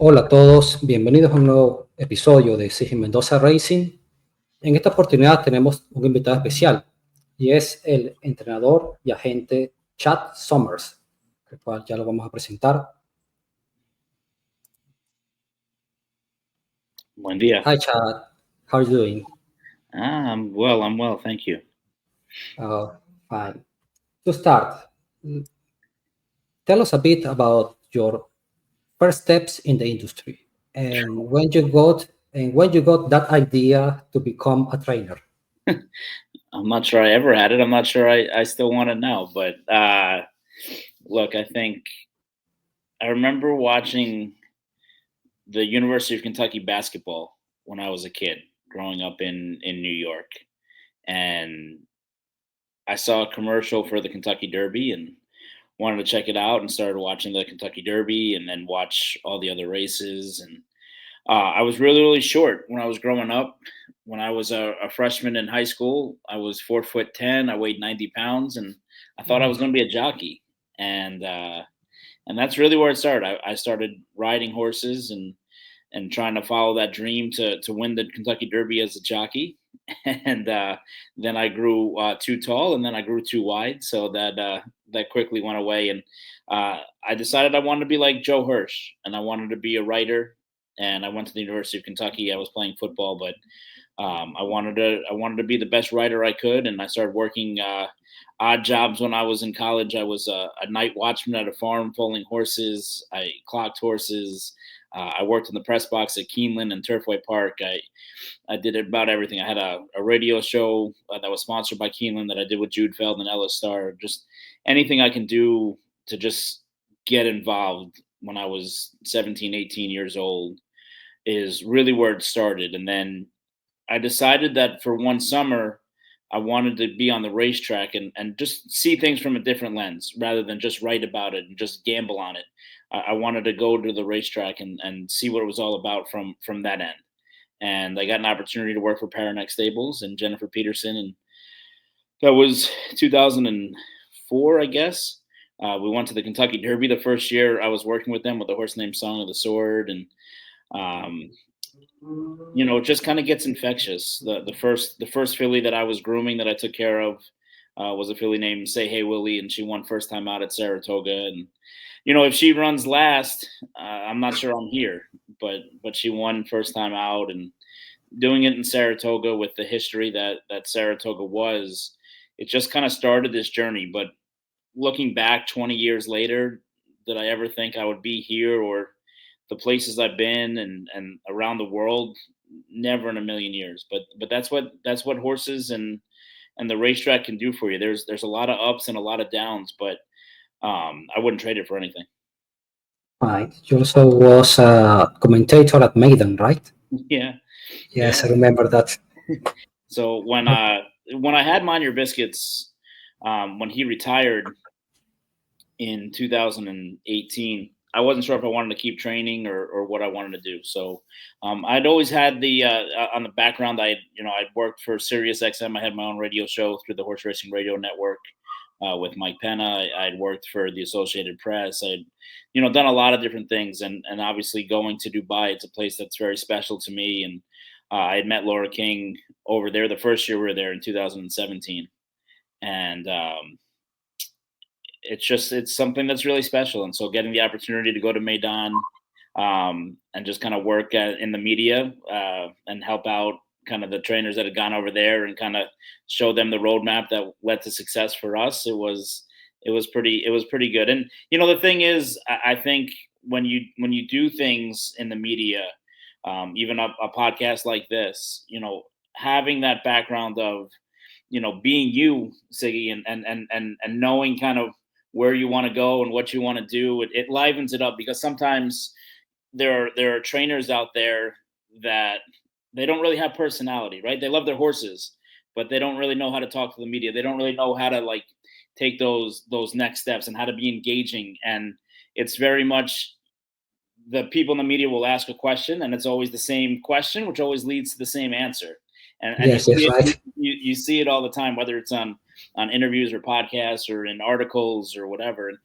Hola a todos, bienvenidos a un nuevo episodio de Cyc Mendoza Racing. En esta oportunidad tenemos un invitado especial y es el entrenador y agente Chad Summers, el cual ya lo vamos a presentar. Buen día. Hi Chad, how are you doing? I'm well, thank you. Fine. To start, tell us a bit about your first steps in the industry and when you got that idea to become a trainer. I'm not sure I ever had it. I'm not sure I still want it now. But look, I think I remember watching the University of Kentucky basketball when I was a kid, growing up in New York, and I saw a commercial for the Kentucky Derby and wanted to check it out and started watching the Kentucky Derby and then watch all the other races. And I was really short when I was growing up. When I was a freshman in high school, I was 4'10". I weighed 90 pounds, and I thought I was going to be a jockey. And that's really where it started. I started riding horses and trying to follow that dream to win the Kentucky Derby as a jockey. And then I grew too tall, and then I grew too wide, so that quickly went away. And I decided I wanted to be like Joe Hirsch, and I wanted to be a writer. And I went to the University of Kentucky. I was playing football, but I wanted to be the best writer I could, and I started working odd jobs when I was in college. I was a night watchman at a farm, foaling horses. I clocked horses. I worked in the press box at Keeneland and Turfway Park. I did about everything. I had a radio show that was sponsored by Keeneland that I did with Jude Feld and Ella Starr. Just anything I can do to just get involved when I was 17, 18 years old is really where it started. And then I decided that for one summer, I wanted to be on the racetrack and just see things from a different lens rather than just write about it and just gamble on it. I wanted to go to the racetrack and see what it was all about from that end. And I got an opportunity to work for Paranex Stables and Jennifer Peterson. And that was 2004, I guess. We went to the Kentucky Derby the first year I was working with them with a horse named Song of the Sword. And it just kind of gets infectious. The first filly that I was grooming that I took care of was a filly named Say Hey Willie, and she won first time out at Saratoga. And if she runs last, I'm not sure I'm here, but she won first time out, and doing it in Saratoga with the history that Saratoga was, it just kind of started this journey. But looking back 20 years later, did I ever think I would be here or the places I've been and around the world? Never in a million years. But that's what horses and the racetrack can do for you. There's a lot of ups and a lot of downs, but I wouldn't trade it for anything. Right. You also was a commentator at Maiden, right? Yeah. Yes, Yeah. I remember that. So when I had Mind Your Biscuits, when he retired in 2018, I wasn't sure if I wanted to keep training or what I wanted to do. So I'd always had the on the background. I'd worked for Sirius XM. I had my own radio show through the Horse Racing Radio Network with Mike Penna. I'd worked for the Associated Press. I'd done a lot of different things, and obviously going to Dubai, it's a place that's very special to me. And I had met Laura King over there the first year we were there in 2017, and it's something that's really special. And so getting the opportunity to go to Maidan and just kind of work in the media and help out kind of the trainers that had gone over there and kind of show them the roadmap that led to success for us. It was pretty good. And the thing is, I think when you do things in the media, even a podcast like this, having that background of being you, Siggy, and knowing kind of where you want to go and what you want to do, it livens it up, because sometimes there are trainers out there that they don't really have personality, right? They love their horses, but they don't really know how to talk to the media. They don't really know how to take those next steps and how to be engaging. And it's very much the people in the media will ask a question, and it's always the same question, which always leads to the same answer. And Yes, right. you see it all the time, whether it's on on interviews or podcasts or in articles or whatever. And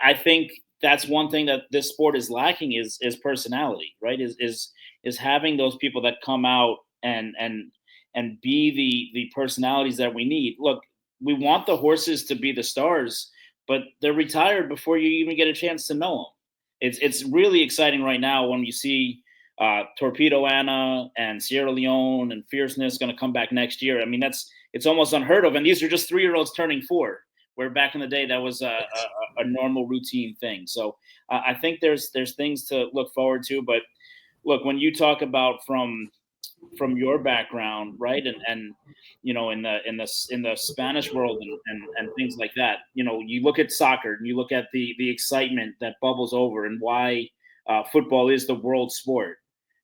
I think that's one thing that this sport is lacking is personality, right? Is having those people that come out and be the personalities that we need. Look, we want the horses to be the stars, but they're retired before you even get a chance to know them. It's really exciting right now when you see Torpedo Anna and Sierra Leone and Fierceness going to come back next year. I mean, it's almost unheard of, and these are just 3-year-olds turning 4. Where back in the day that was a normal routine thing. So I think there's things to look forward to. But look, when you talk about from your background, right, and in the Spanish world and things like that, you look at soccer and you look at the excitement that bubbles over and why football is the world sport,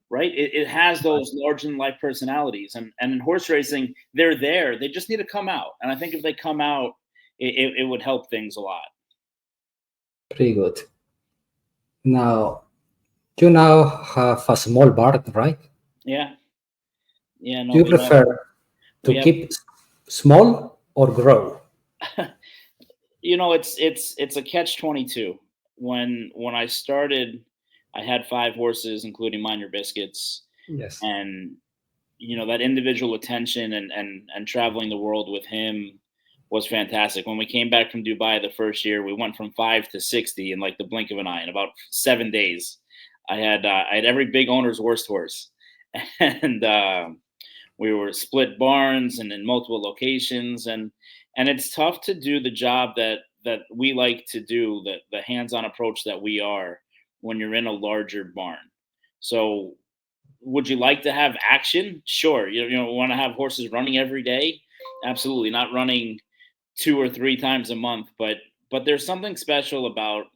right? It has those large in life personalities, and in horse racing, they're there. They just need to come out, and I think if they come out, it would help things a lot. Pretty good. Now, you now have a small barn, right? Yeah. No, Do you prefer to keep small or grow? It's a catch-22. When I started, I had 5 horses, including Mind Your Biscuits. Yes. And that individual attention and traveling the world with him was fantastic. When we came back from Dubai the first year, we went from 5 to 60 in like the blink of an eye in about 7 days. I had every big owner's worst horse, and we were split barns and in multiple locations, and it's tough to do the job that we like to do, the hands-on approach that we are when you're in a larger barn. So would you like to have action? Sure. Want to have horses running every day? Absolutely. Not running 2 or 3 times a month, but there's something special about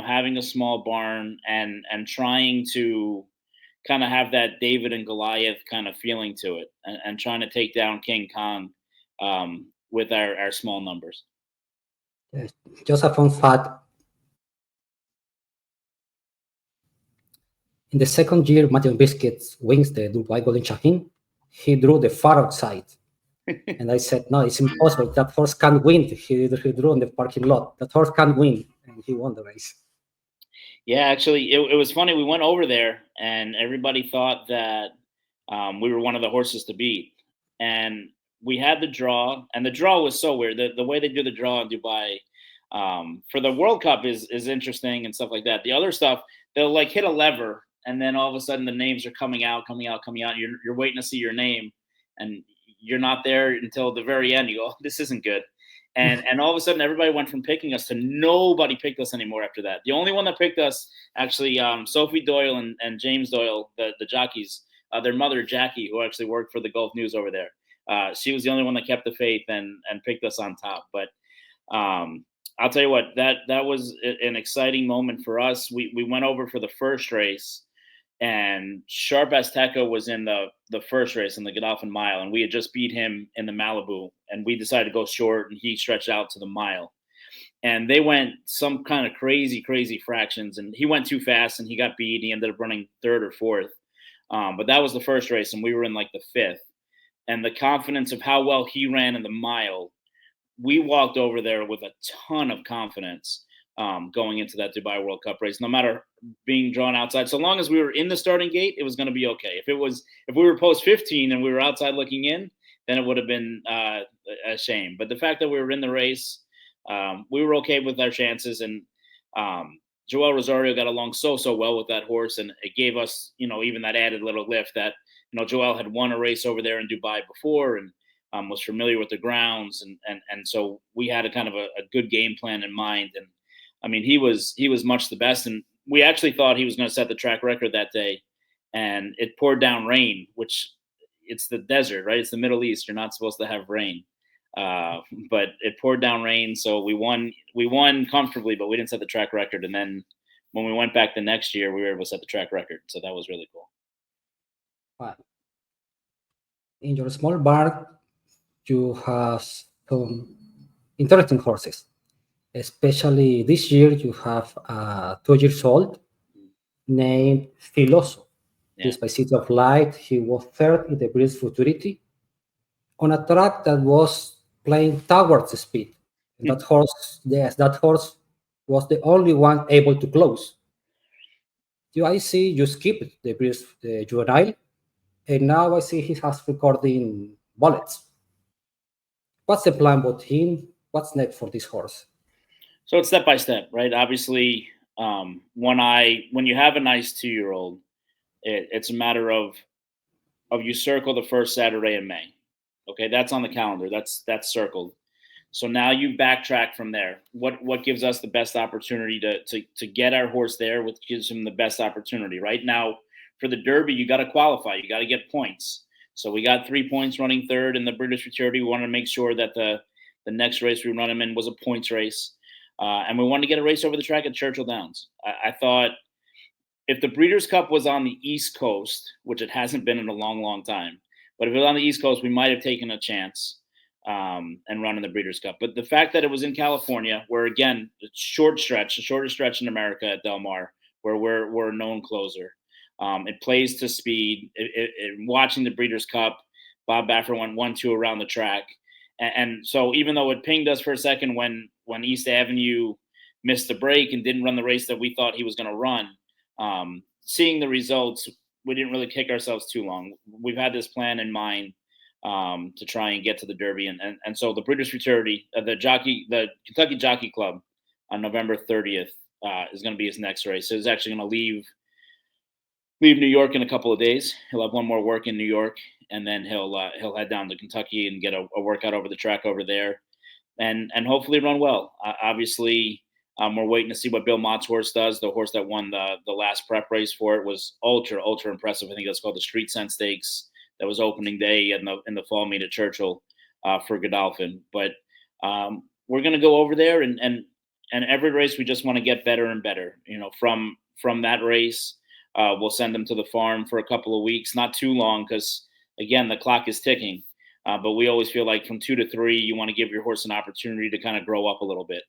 having a small barn and trying to kind of have that David and Goliath kind of feeling to it, and trying to take down King Kong with our small numbers. Yes. Just a fun fact. In the second year, Matthew Biscuits wins the Dubai Golden Shaheen. He drew the far outside. And I said, no, it's impossible. That horse can't win. He drew on the parking lot. That horse can't win. And he won the race. Yeah, actually, it was funny. We went over there, and everybody thought that we were one of the horses to beat. And we had the draw, and the draw was so weird. The way they do the draw in Dubai for the World Cup is interesting and stuff like that. The other stuff, they'll like hit a lever, and then all of a sudden the names are coming out. You're waiting to see your name, and you're not there until the very end. You go, oh, this isn't good. And all of a sudden everybody went from picking us to nobody picked us anymore after that. The only one that picked us, actually, Sophie Doyle and James Doyle, the jockeys, their mother, Jackie, who actually worked for the Gulf News over there. She was the only one that kept the faith and picked us on top. But I'll tell you what, that was an exciting moment for us. We went over for the first race, and Sharp Azteca was in the first race in the Godolphin Mile, and we had just beat him in the Malibu, and we decided to go short, and he stretched out to the mile. And they went some kind of crazy fractions, and he went too fast, and he got beat. He ended up running 3rd or 4th. But that was the first race, and we were in like the 5th. And the confidence of how well he ran in the mile, we walked over there with a ton of confidence going into that Dubai World Cup race, no matter being drawn outside. So long as we were in the starting gate, it was going to be okay. If we were post 15 and we were outside looking in, then it would have been a shame. But the fact that we were in the race, we were okay with our chances. And Joel Rosario got along so well with that horse, and it gave us, even that added little lift that, Joel had won a race over there in Dubai before, and was familiar with the grounds, and so we had a kind of a good game plan in mind. And I mean, he was much the best, and we actually thought he was going to set the track record that day. And it poured down rain, which it's the desert, right? It's the Middle East. You're not supposed to have rain, but it poured down rain, so we won comfortably, but we didn't set the track record. And then when we went back the next year, we were able to set the track record, so that was really cool. Wow. In your small barn, you have some interesting horses. Especially this year, you have a 2 years old named Filoso. Yeah. He's by City of Light. He was 3rd in the British Futurity on a track that was playing towards the speed. And that horse, yes, that horse was the only one able to close. I see you skipped the juvenile, and now I see he has recording bullets. What's the plan with him? What's next for this horse? So it's step by step, right? Obviously, when you have a nice 2-year-old, it's a matter of you circle the first Saturday in May. Okay, that's on the calendar. That's circled. So now you backtrack from there. What gives us the best opportunity to get our horse there? What gives him the best opportunity? Right now, for the Derby, you got to qualify. You got to get points. So we got 3 points running third in the British Futurity. We wanted to make sure that the next race we run him in was a points race, and we wanted to get a race over the track at Churchill Downs. I thought if the Breeders' Cup was on the East Coast, which it hasn't been in a long, long time, but if it was on the East Coast, we might have taken a chance and run in the Breeders' Cup. But the fact that it was in California, where again, it's the shortest stretch in America at Del Mar, where we're a known closer. It plays to speed. Watching the Breeders' Cup, Bob Baffert went 1-2 around the track, and so even though it pinged us for a second when East Avenue missed the break and didn't run the race that we thought he was going to run, seeing the results, we didn't really kick ourselves too long. We've had this plan in mind to try and get to the Derby, and so the British Futurity, the Kentucky Jockey Club, on November 30th is going to be his next race. So he's actually going to leave New York in a couple of days. He'll have one more work in New York, and then he'll head down to Kentucky and get a workout over the track over there, and hopefully run well. Obviously, we're waiting to see what Bill Mott's horse does. The horse that won the last prep race for it was ultra impressive. I think that's called the Street Scent Stakes. That was opening day in the fall meet at Churchill for Godolphin. But we're going to go over there, and every race we just want to get better and better. From that race, we'll send them to the farm for a couple of weeks, not too long, because again the clock is ticking. But we always feel like from 2 to 3, you want to give your horse an opportunity to kind of grow up a little bit.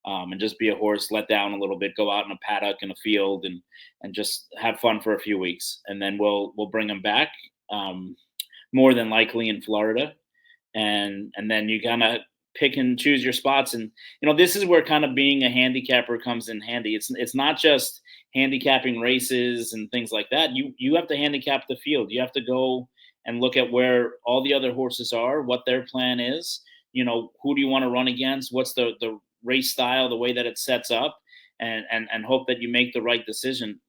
And just be a horse let down a little bit, go out in a paddock in a field and just have fun for a few weeks. And then we'll bring them back, more than likely in Florida. And then you kind of pick and choose your spots. And, this is where kind of being a handicapper comes in handy. It's not just handicapping races and things like that. You have to handicap the field. You have to go and look at where all the other horses are, what their plan is. Who do you want to run against? What's the race style, the way that it sets up, and hope that you make the right decision.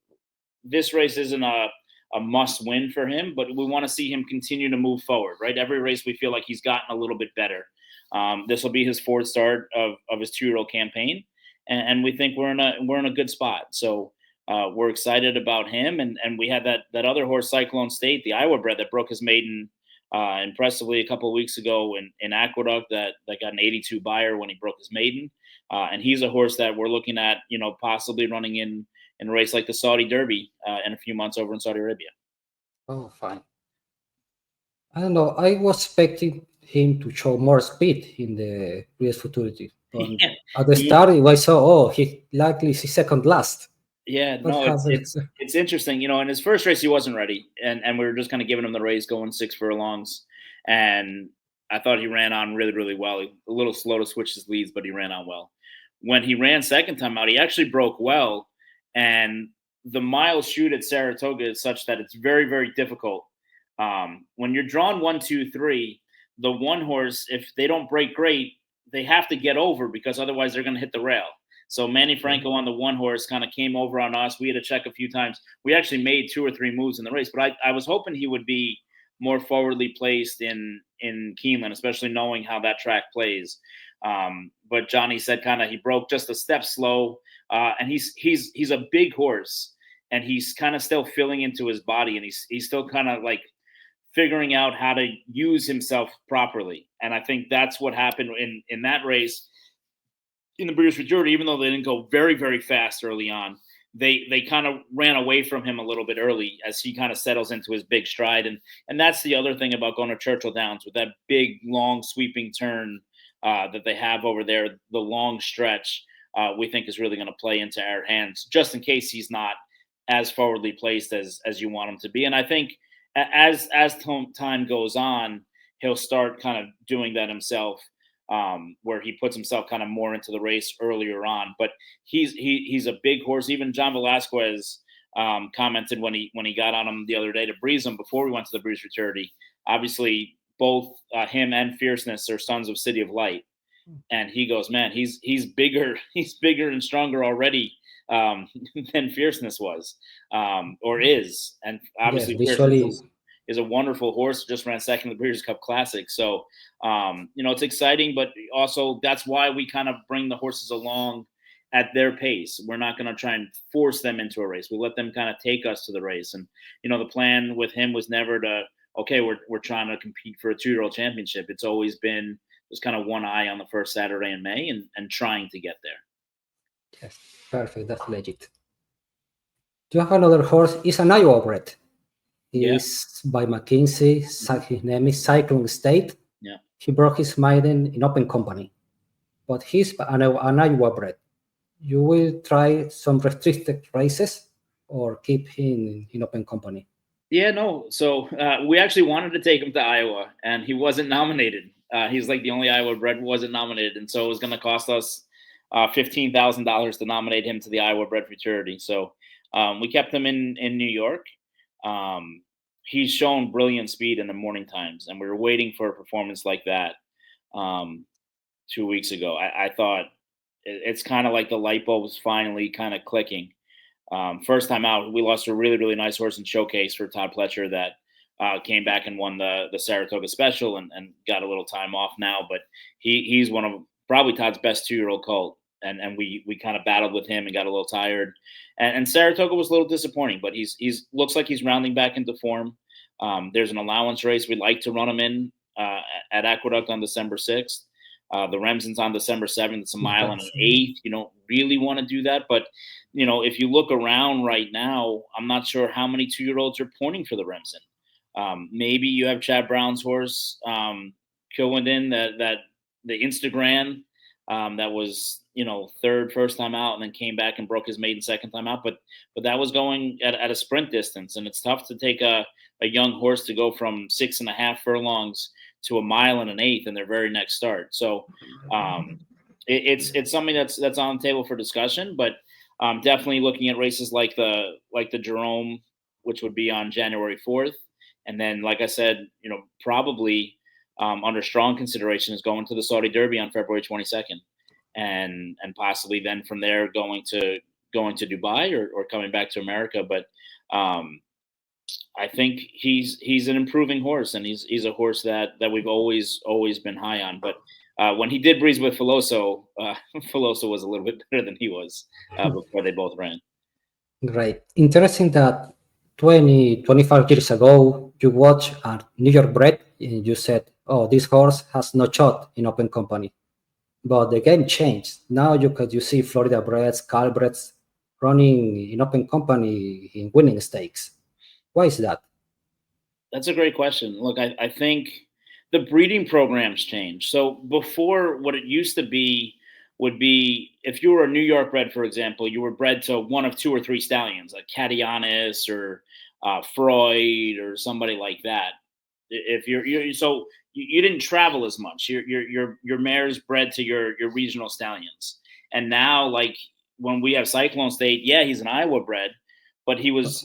This race isn't a must win for him, but we want to see him continue to move forward, right? Every race we feel like he's gotten a little bit better. This will be his 4th start of his 2-year-old campaign, and we think we're in a good spot. So we're excited about him, and we had that other horse, Cyc State, the Iowa bred, that broke his maiden impressively a couple of weeks ago in Aqueduct, that got an 82 buyer when he broke his maiden. And he's a horse that we're looking at, possibly running in a race like the Saudi Derby in a few months over in Saudi Arabia. Oh, fine. I don't know. I was expecting him to show more speed in the previous Futurity. Yeah. At the start, I saw, he likely is second last. Yeah, What no, happens? it's interesting. In his first race, he wasn't ready, and we were just kind of giving him the race, going 6 furlongs, and I thought he ran on really, really well. A little slow to switch his leads, but he ran on well. When he ran second time out, he actually broke well, and the mile shoot at Saratoga is such that it's very, very difficult. When you're drawn 1, 2, 3, the one horse, if they don't break great, they have to get over, because otherwise they're going to hit the rail. So Manny Franco on the one horse kind of came over on us. We had to check a few times. We actually made 2 or 3 moves in the race, but I was hoping he would be more forwardly placed in Keeneland, especially knowing how that track plays. But Johnny said he broke just a step slow, and he's a big horse, and he's kind of still filling into his body, and he's still kind of like figuring out how to use himself properly. And I think that's what happened in that race. In the British Futurity, even though they didn't go very, very fast early on, they kind of ran away from him a little bit early as he kind of settles into his big stride. And that's the other thing about going to Churchill Downs, with that big, long, sweeping turn that they have over there, the long stretch, we think is really going to play into our hands, just in case he's not as forwardly placed as you want him to be. And I think as time goes on, he'll start kind of doing that himself. where he puts himself kind of more into the race earlier on. But he's a big horse. Even John Velasquez commented when he got on him the other day to breeze him before we went to the breeze futurity. Obviously, both him and Fierceness are sons of City of Light, and he goes, man, he's bigger, he's bigger and stronger already than Fierceness was or is, and Yes, obviously visually, Fierceness is a wonderful horse. Just ran second in the Breeders' Cup Classic, so it's exciting, but also that's why we kind of bring the horses along at their pace. We're not going to try and force them into a race. We let them kind of take us to the race, and the plan with him was never to, okay, we're trying to compete for a 2-year-old championship. It's always been just kind of one eye on the first Saturday in May and trying to get there. yes, perfect. That's legit. You have another horse. It's an Iowa bred. Yeah. It's by McKinsey. His name is Cyc State. Yeah. He broke his maiden in open company, but he's an Iowa bred. You will try some restricted races or keep him in open company. Yeah, no. So we actually wanted to take him to Iowa, and he wasn't nominated. He's like the only Iowa bred wasn't nominated, and so it was going to cost us $15,000 to nominate him to the Iowa bred futurity. So we kept him in New York. He's shown brilliant speed in the morning times, and we were waiting for a performance like that 2 weeks ago. I thought it's kind of like the light bulb was finally kind of clicking. First time out, we lost a really, really nice horse in Showcase for Todd Pletcher that came back and won the Saratoga Special and got a little time off now. But he's one of probably Todd's best 2-year-old colt. And we kind of battled with him and got a little tired. And Saratoga was a little disappointing, but he's looks like he's rounding back into form. There's an allowance race we'd like to run him in at Aqueduct on December 6th. The Remsen's on December 7th. It's a mile and an eighth. You don't really want to do that. But, if you look around right now, I'm not sure how many 2-year-olds are pointing for the Remsen. Maybe you have Chad Brown's horse, Kilwindon, that the Instagram that was, third first time out and then came back and broke his maiden second time out. But that was going at a sprint distance. And it's tough to take a young horse to go from 6.5 furlongs to a mile and an eighth in their very next start. So it's something that's on the table for discussion, but definitely looking at races like the Jerome, which would be on January 4th. And then, like I said, probably under strong consideration is going to the Saudi Derby on February 22nd, and possibly then from there going to Dubai or coming back to America. But I think he's an improving horse, and he's a horse that we've always been high on. But when he did breeze with Filoso, Filoso was a little bit better than he was before they both ran. Great. Interesting that 25 years ago, you watched a New York bred and you said, oh, this horse has no shot in open company. But the game changed. Now you see Florida breds, Cal breds running in open company in winning stakes. Why is that? That's a great question. Look, I think the breeding programs changed. So before, what it used to be would be, if you were a New York bred, for example, you were bred to one of 2 or 3 stallions, like Cadianis or Freud or somebody like that. If you didn't travel as much. Your mare's bred to your regional stallions. And now, like when we have Cyc State, yeah, he's an Iowa bred, but he was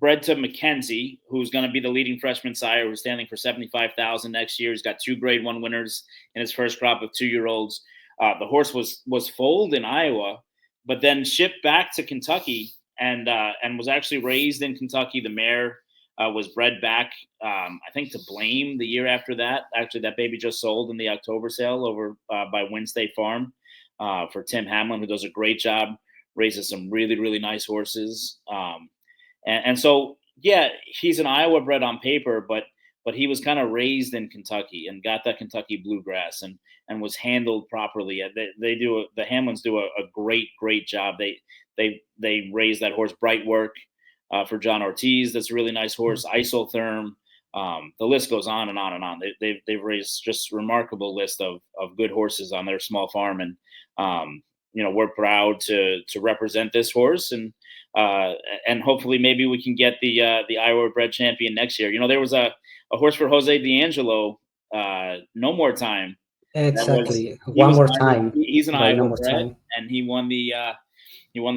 bred to Mackenzie, who's going to be the leading freshman sire, who's standing for $75,000 next year. He's got 2 Grade 1 winners in his first crop of 2-year-olds. The horse was foaled in Iowa, but then shipped back to Kentucky and was actually raised in Kentucky. The mare was bred back, I think, to Blame the year after that. Actually, that baby just sold in the October sale over by Win State Farm for Tim Hamlin, who does a great job, raises some really, really nice horses. And so, yeah, he's an Iowa bred on paper, but he was kind of raised in Kentucky and got that Kentucky bluegrass and was handled properly. The Hamlins do a great job. They raise that horse Bright Work for John Ortiz. That's a really nice horse. Isotherm. The list goes on and on and on. They've raised just a remarkable list of good horses on their small farm, and we're proud to represent this horse, and hopefully maybe we can get the Iowa bred champion next year. There was a horse for Jose D'Angelo, No More Time, That was Exactly. he One was more an Iowa, time. he's an Right, one Iowa more bred, time. and he won the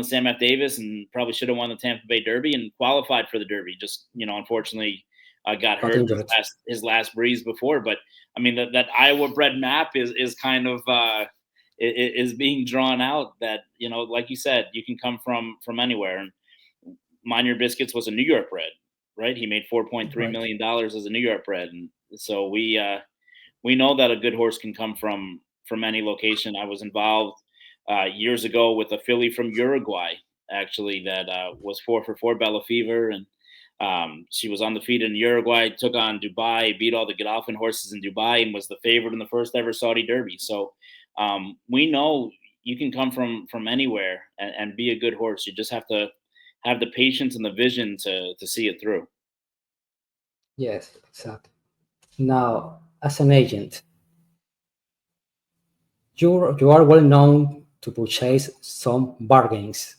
Sam F. Davis, and probably should have won the Tampa Bay Derby and qualified for the Derby. Just unfortunately, got Got hurt injured. his last breeze before. But I mean that Iowa bred map is kind of is being drawn out. That like you said, you can come from anywhere. And Mind Your Biscuits was a New York bred, right? He made Right. $4.3 million as a New York bred, and so we know that a good horse can come from any location. I was involved years ago with a filly from Uruguay, actually, that was 4 for 4 Bella Fever, and she was on the feet in Uruguay. Took on Dubai, beat all the Godolphin horses in Dubai, and was the favorite in the first ever Saudi Derby. So we know you can come from anywhere and be a good horse. You just have to have the patience and the vision to see it through. Yes, exactly. Now, as an agent, you are well known to purchase some bargains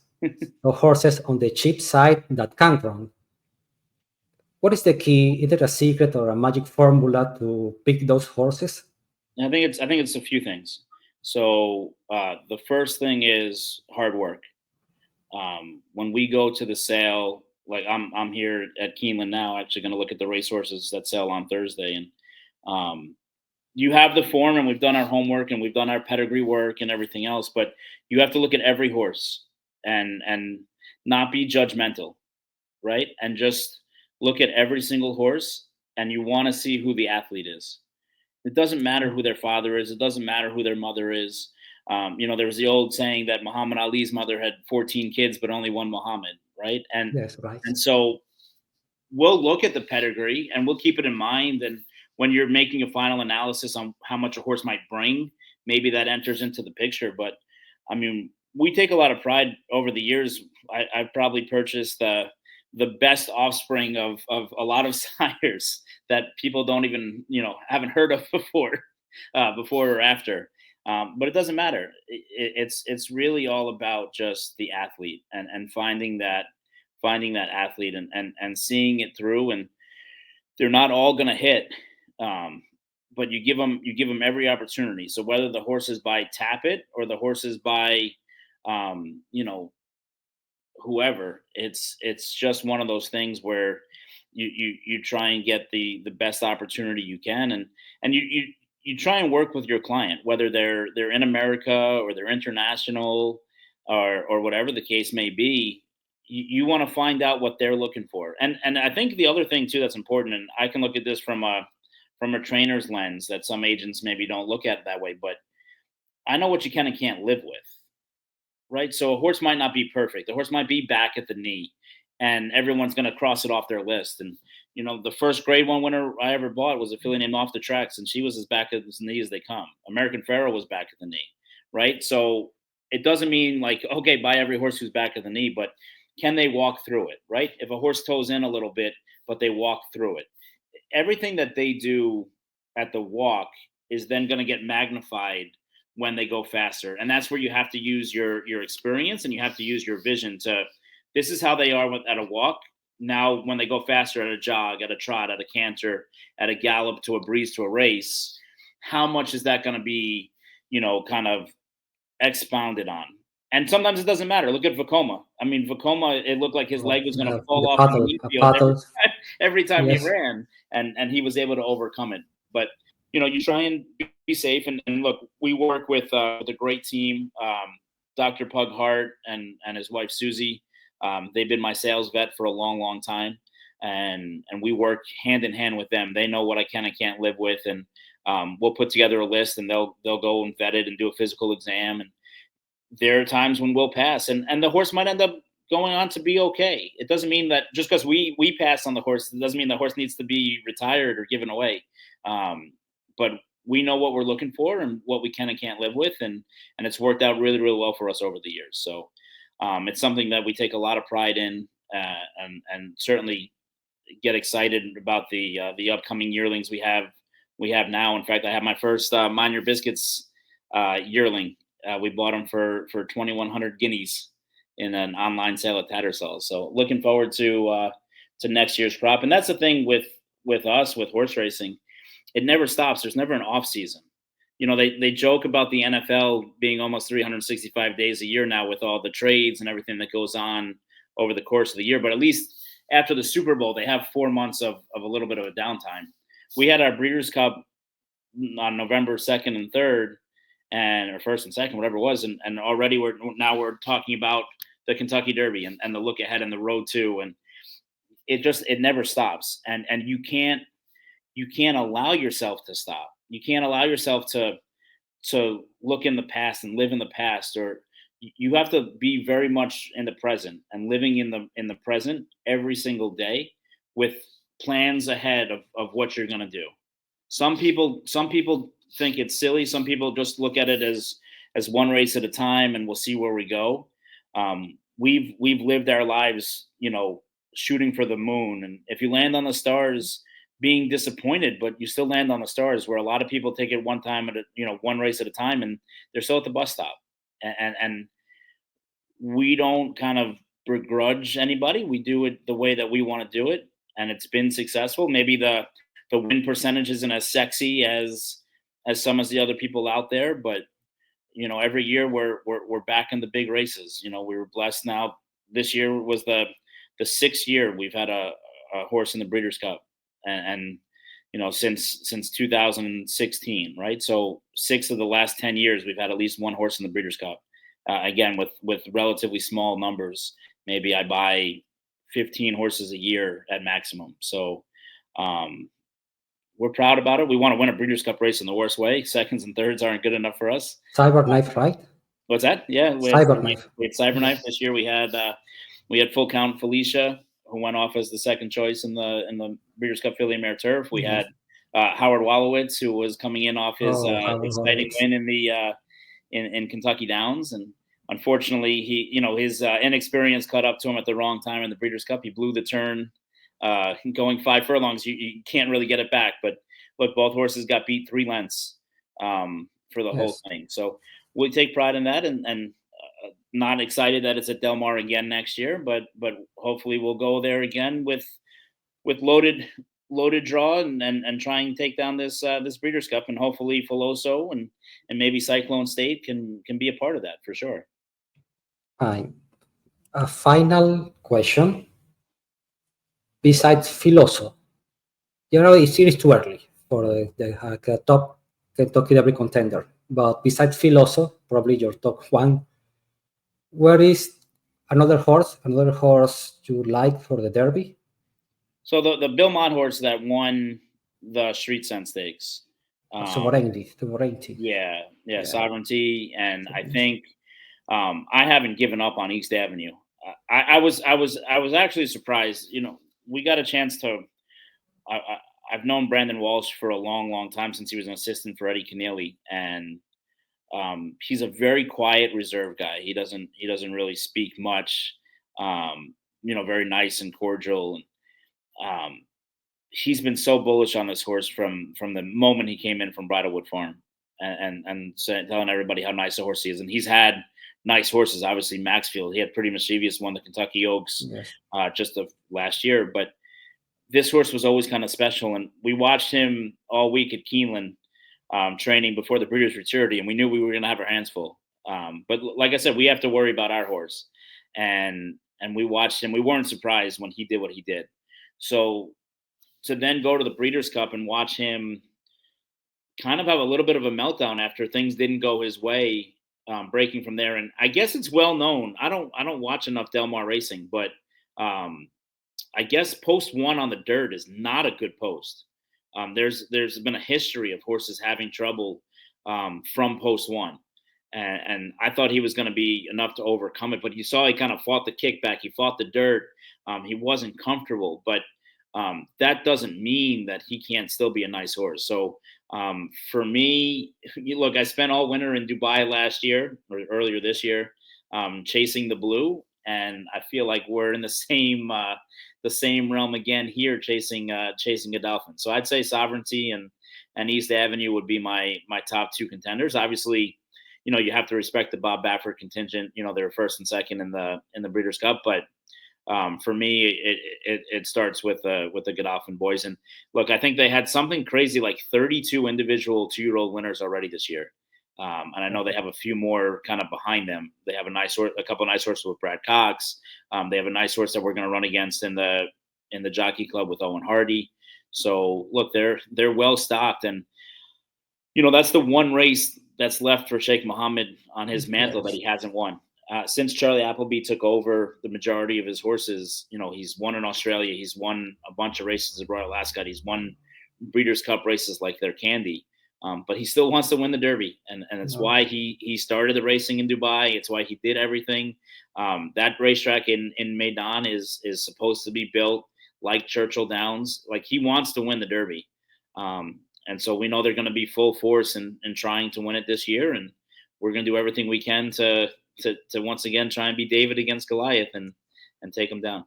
or horses on the cheap side that can run. What is the key? Is it a secret or a magic formula to pick those horses? And I think it's a few things. So the first thing is hard work. When we go to the sale, like I'm here at Keeneland now, actually going to look at the racehorses that sell on Thursday, and um, you have the form, and we've done our homework, and we've done our pedigree work and everything else, but you have to look at every horse and not be judgmental, right? And just look at every single horse, and you want to see who the athlete is. It doesn't matter who their father is. It doesn't matter who their mother is. There was the old saying that Muhammad Ali's mother had 14 kids, but only one Muhammad, right? And Yes, right. and so we'll look at the pedigree and we'll keep it in mind. And when you're making a final analysis on how much a horse might bring, maybe that enters into the picture. But I mean, we take a lot of pride over the years. I've probably purchased the best offspring of a lot of sires that people don't even haven't heard of before or after. But it doesn't matter. It's really all about just the athlete and finding that athlete and seeing it through. And they're not all going to hit, um, but you give them every opportunity. So whether the horse is by tap it or the horse is by um, you know whoever, it's just one of those things where you try and get the best opportunity you can, and you try and work with your client, whether they're in America or they're international or whatever the case may be. You want to find out what they're looking for. And I think the other thing too that's important, and I can look at this from a trainer's lens that some agents maybe don't look at it that way, but I know what you can and can't live with, right? So a horse might not be perfect. The horse might be back at the knee, and everyone's going to cross it off their list. And the first Grade One winner I ever bought was a filly named Off the Tracks, and she was as back at the knee as they come. American Pharaoh was back at the knee, right? So it doesn't mean like, okay, buy every horse who's back at the knee, but can they walk through it, right? If a horse toes in a little bit, but they walk through it, everything that they do at the walk is then going to get magnified when they go faster. And that's where you have to use your experience, and you have to use your vision to, this is how they are at a walk. Now when they go faster at a jog, at a trot, at a canter, at a gallop, to a breeze, to a race, how much is that going to be kind of expounded on? And sometimes it doesn't matter. Look at Vacoma. I mean, Vacoma, it looked like his leg was going to fall The off in the paddle, wheat field paddle. every time he Yes, ran, and he was able to overcome it. But you try and be safe. And look, we work with a great team, Dr. Pug Hart and his wife Susie. They've been my sales vet for a long, long time, and we work hand in hand with them. They know what I can and can't live with, and we'll put together a list, and they'll go and vet it and do a physical exam. And there are times when we'll pass, and the horse might end up going on to be okay. It doesn't mean that just because we pass on the horse, it doesn't mean the horse needs to be retired or given away. But we know what we're looking for and what we can and can't live with, and it's worked out really, really well for us over the years. So it's something that we take a lot of pride in, and certainly get excited about the upcoming yearlings we have now. In fact, I have my first Mind Your Biscuits yearling. We bought them for 2,100 guineas in an online sale at Tattersall. So looking forward to next year's crop. And that's the thing with us with horse racing. It never stops. There's never an off season. they joke about the NFL being almost 365 days a year now with all the trades and everything that goes on over the course of the year. But at least after the Super Bowl, they have 4 months of a little bit of a downtime. We had our Breeders' Cup on November 2nd and 3rd, or 1st and 2nd, whatever it was, and already we're talking about the Kentucky Derby and the look ahead and the road to, and it never stops, and you can't allow yourself to stop. You can't allow yourself to look in the past and live in the past, or you have to be very much in the present and living in the present every single day with plans ahead of what you're going to do. Some people think it's silly. Some people just look at it as one race at a time, and we'll see where we go. We've lived our lives, shooting for the moon, and if you land on the stars, being disappointed, but you still land on the stars. Where a lot of people take it one race at a time, and they're still at the bus stop, and we don't kind of begrudge anybody. We do it the way that we want to do it, and it's been successful. Maybe the win percentage isn't as sexy as some of the other people out there, but every year we're back in the big races. We were blessed. Now this year was the 6th year we've had a horse in the Breeders' Cup, and since 2016, right? So 6 of the last 10 years we've had at least one horse in the Breeders' Cup. Again, with relatively small numbers. Maybe I buy 15 horses a year at maximum. So we're proud about it. We want to win a Breeders' Cup race in the worst way. Seconds and thirds aren't good enough for us. Cyberknife, right? What's that? Yeah, we had Cyberknife this year. We had Full Count Felicia, who went off as the second choice in the Breeders' Cup Filly Mare Turf. We had Howard Wallowitz, who was coming in off his exciting win in Kentucky Downs, and unfortunately, his inexperience caught up to him at the wrong time in the Breeders' Cup. He blew the turn, going 5 furlongs. You can't really get it back. But look, both horses got beat 3 lengths for the whole thing. So we take pride in that, and not excited that it's at Del Mar again next year. But hopefully we'll go there again with loaded draw and try and take down this Breeders' Cup, and hopefully Filoso and maybe Cyclone State can be a part of that for sure. Fine. A final question. Besides Filoso, it is too early for the top Kentucky Derby contender. But besides Filoso, probably your top one. Where is another horse you like for the Derby? So the Bill Mott horse that won the Street Scent Stakes. Sovereignty. Yeah, Sovereignty, and I think I haven't given up on East Avenue. I was actually surprised. We got a chance to. I've known Brandon Walsh for a long time, since he was an assistant for Eddie Keneally, and he's a very quiet, reserved guy. He doesn't really speak much. Very nice and cordial. He's been so bullish on this horse from the moment he came in from Bridlewood Farm, and telling everybody how nice a horse he is. And he's had nice horses. Obviously, Maxfield, he had Pretty Mischievous, won the Kentucky Oaks just last year. But this horse was always kind of special, and we watched him all week at Keeneland training before the Breeders' Maturity, and we knew we were going to have our hands full. But like I said, we have to worry about our horse, and we watched him. We weren't surprised when he did what he did. So to then go to the Breeders' Cup and watch him kind of have a little bit of a meltdown after things didn't go his way, breaking from there. And I guess it's well known. I don't watch enough Del Mar racing, but I guess post 1 on the dirt is not a good post. There's been a history of horses having trouble from post 1. And I thought he was going to be enough to overcome it, but you saw he kind of fought the kickback. He fought the dirt. He wasn't comfortable, but that doesn't mean that he can't still be a nice horse. So for me, look, I spent all winter in Dubai last year or earlier this year, chasing the blue, and I feel like we're in the same realm again here, chasing Godolphin. So I'd say Sovereignty and East Avenue would be my top 2 contenders. Obviously, you have to respect the Bob Baffert contingent. They're first and second in the Breeders' Cup, but For me, it starts with the Godolphin boys. And look, I think they had something crazy like 32 individual 2-year-old winners already this year. And I know they have a few more kind of behind them. They have a couple of nice horses with Brad Cox. They have a nice horse that we're going to run against in the Jockey Club with Owen Hardy. So look, they're well stocked, and that's the one race that's left for Sheikh Mohammed on his mantle that he hasn't won. Since Charlie Appleby took over the majority of his horses, he's won in Australia. He's won a bunch of races at Royal Ascot. He's won Breeders' Cup races like they're candy. But he still wants to win the Derby, and it's why he started the racing in Dubai. It's why he did everything. That racetrack in Meydan is supposed to be built like Churchill Downs. Like, he wants to win the Derby. And so we know they're going to be full force in trying to win it this year, and we're going to do everything we can to once again try and be David against Goliath and take him down.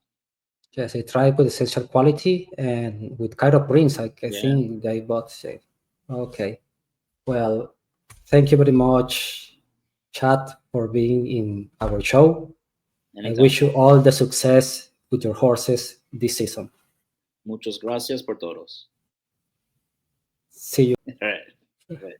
Yes, I tried with essential quality and with Cairo Prince. I think they both said. Okay. Well, thank you very much, Chad, for being in our show. Anytime. I wish you all the success with your horses this season. Muchas gracias por todos. See you. All right.